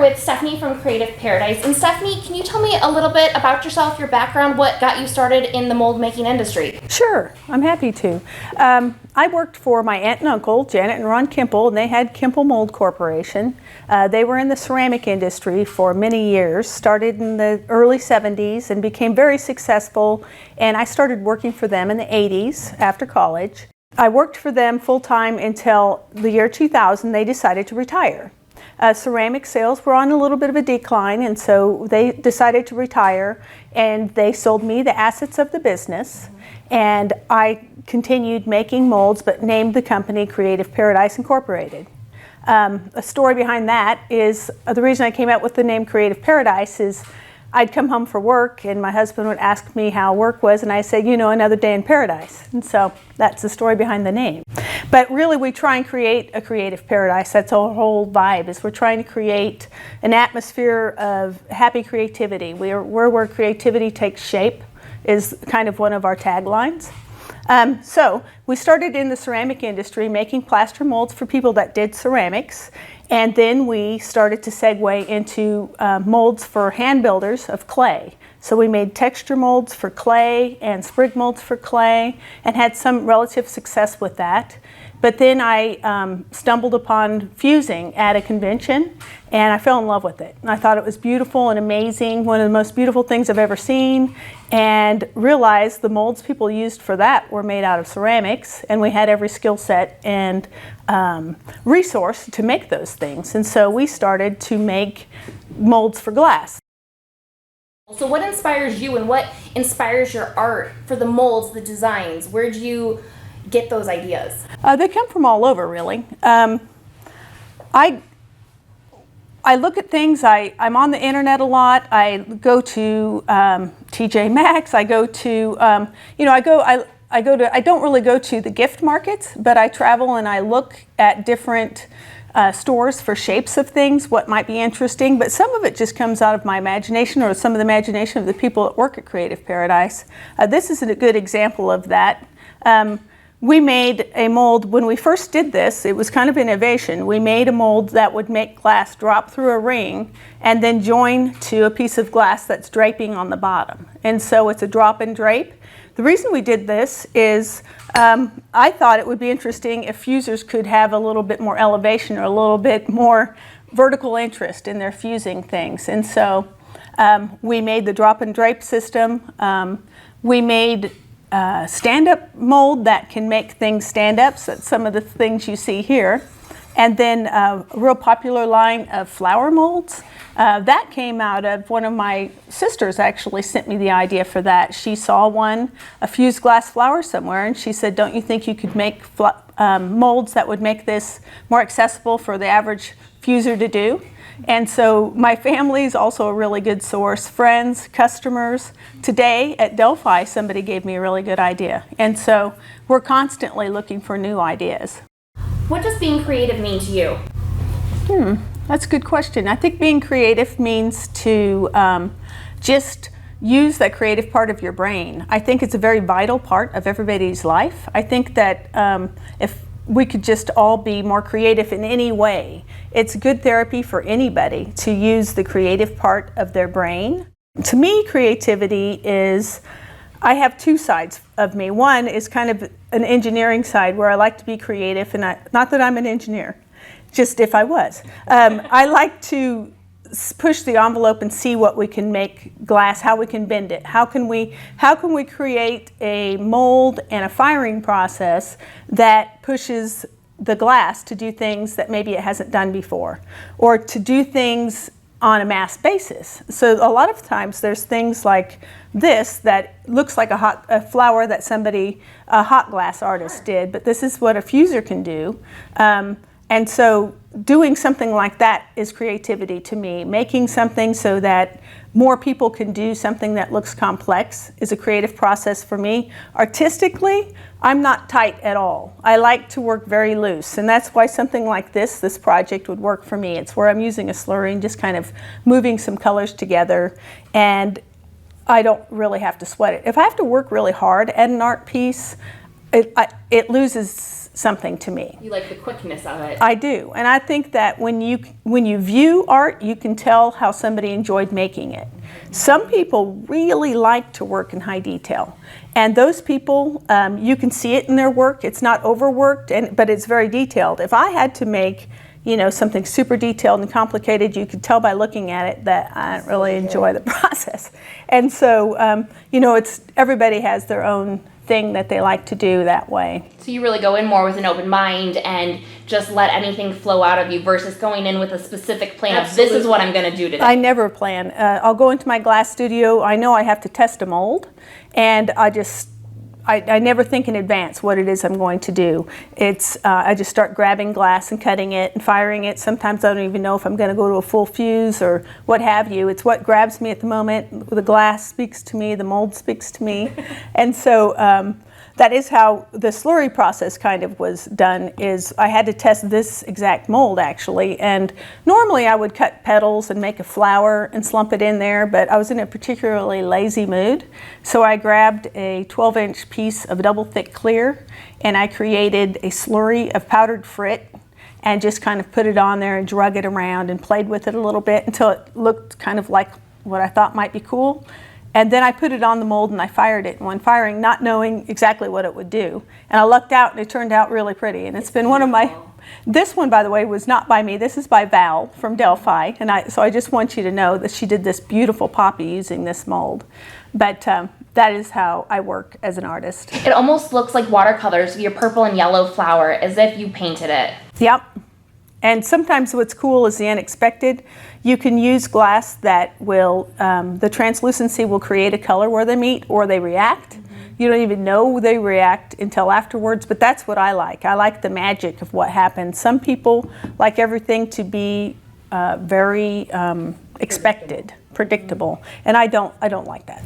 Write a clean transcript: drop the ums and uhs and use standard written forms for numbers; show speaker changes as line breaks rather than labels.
with Stephanie from Creative Paradise. And Stephanie, can you tell me a little bit about yourself, your background, what got you started in the mold making industry?
Sure, I'm happy to. I worked for my aunt and uncle, Janet and Ron Kimple, and they had Kimple Mold Corporation. They were in the ceramic industry for many years, started in the early 70s and became very successful. And I started working for them in the 80s after college. I worked for them full-time until the year 2000. They decided to retire. Ceramic sales were on a little bit of a decline, and so they decided to retire, and they sold me the assets of the business, and I continued making molds but named the company Creative Paradise Incorporated. A story behind that is the reason I came out with the name Creative Paradise is I'd come home for work and my husband would ask me how work was, and I said, you know, another day in paradise. And so that's the story behind the name. But really we try and create a creative paradise. That's our whole vibe, is we're trying to create an atmosphere of happy creativity. We're where creativity takes shape is kind of one of our taglines. So we started in the ceramic industry making plaster molds for people that did ceramics. And then we started to segue into molds for hand builders of clay. So we made texture molds for clay and sprig molds for clay and had some relative success with that. But then I stumbled upon fusing at a convention and I fell in love with it. And I thought it was beautiful and amazing, one of the most beautiful things I've ever seen, and realized the molds people used for that were made out of ceramics, and we had every skill set and resource to make those things. And so we started to make molds for glass.
So what inspires you and what inspires your art for the molds, the designs? Where'd you get those ideas?
They come from all over, really. I look at things, I'm on the internet a lot. I go to TJ Maxx, I go to, I don't really go to the gift markets, but I travel and I look at different stores for shapes of things, what might be interesting, but some of it just comes out of my imagination or some of the imagination of the people that work at Creative Paradise. This is a good example of that. We made a mold, when we first did this, it was kind of innovation. We made a mold that would make glass drop through a ring and then join to a piece of glass that's draping on the bottom. And so it's a drop and drape. The reason we did this is I thought it would be interesting if fusers could have a little bit more elevation or a little bit more vertical interest in their fusing things. And so we made the drop and drape system. We made stand-up mold that can make things stand up, so that's some of the things you see here. And then a real popular line of flower molds. That came out of one of my sisters actually sent me the idea for that. She saw a fused glass flower somewhere, and she said, don't you think you could make molds that would make this more accessible for the average fuser to do? And so my family is also a really good source. Friends, customers. Today at Delphi, somebody gave me a really good idea. And so we're constantly looking for new ideas.
What does being creative mean to you?
That's a good question. I think being creative means to just use that creative part of your brain. I think it's a very vital part of everybody's life. I think that if we could just all be more creative in any way. It's good therapy for anybody to use the creative part of their brain. To me, creativity is, I have two sides of me. One is kind of an engineering side where I like to be creative, and not that I'm an engineer, just if I was. I like to push the envelope and see what we can make glass, how we can bend it, how can we create a mold and a firing process that pushes the glass to do things that maybe it hasn't done before, or to do things on a mass basis. So a lot of times there's things like this that looks like a flower that a hot glass artist did, but this is what a fuser can do. And so doing something like that is creativity to me. Making something so that more people can do something that looks complex is a creative process for me. Artistically, I'm not tight at all. I like to work very loose, and that's why something like this project would work for me. It's where I'm using a slurry and just kind of moving some colors together, and I don't really have to sweat it. If I have to work really hard at an art piece, it loses something to me.
You like the quickness of it.
I do, and I think that when you view art, you can tell how somebody enjoyed making it. Some people really like to work in high detail, and those people, you can see it in their work. It's not overworked, but it's very detailed. If I had to make, you know, something super detailed and complicated, you could tell by looking at it that I don't really enjoy the process. And so, you know, everybody has their own thing that they like to do that way.
So you really go in more with an open mind and just let anything flow out of you versus going in with a specific plan of this is what I'm going to do today.
I never plan. I'll go into my glass studio. I know I have to test a mold, and I never think in advance what it is I'm going to do. I just start grabbing glass and cutting it and firing it. Sometimes I don't even know if I'm going to go to a full fuse or what have you. It's what grabs me at the moment. The glass speaks to me, the mold speaks to me. And so that is how the slurry process kind of was done. Is I had to test this exact mold actually, and normally I would cut petals and make a flower and slump it in there, but I was in a particularly lazy mood, so I grabbed a 12-inch piece of double thick clear and I created a slurry of powdered frit and just kind of put it on there and drug it around and played with it a little bit until it looked kind of like what I thought might be cool. And then I put it on the mold and I fired it in one firing, not knowing exactly what it would do. And I lucked out and it turned out really pretty. And it's been one of my, this one, by the way, was not by me. This is by Val from Delphi. And so I just want you to know that she did this beautiful poppy using this mold. But that is how I work as an artist.
It almost looks like watercolors with your purple and yellow flower, as if you painted it.
Yep. And sometimes what's cool is the unexpected. You can use glass that will, the translucency will create a color where they meet or they react. You don't even know they react until afterwards, but that's what I like. I like the magic of what happens. Some people like everything to be very expected, predictable, and I don't like that.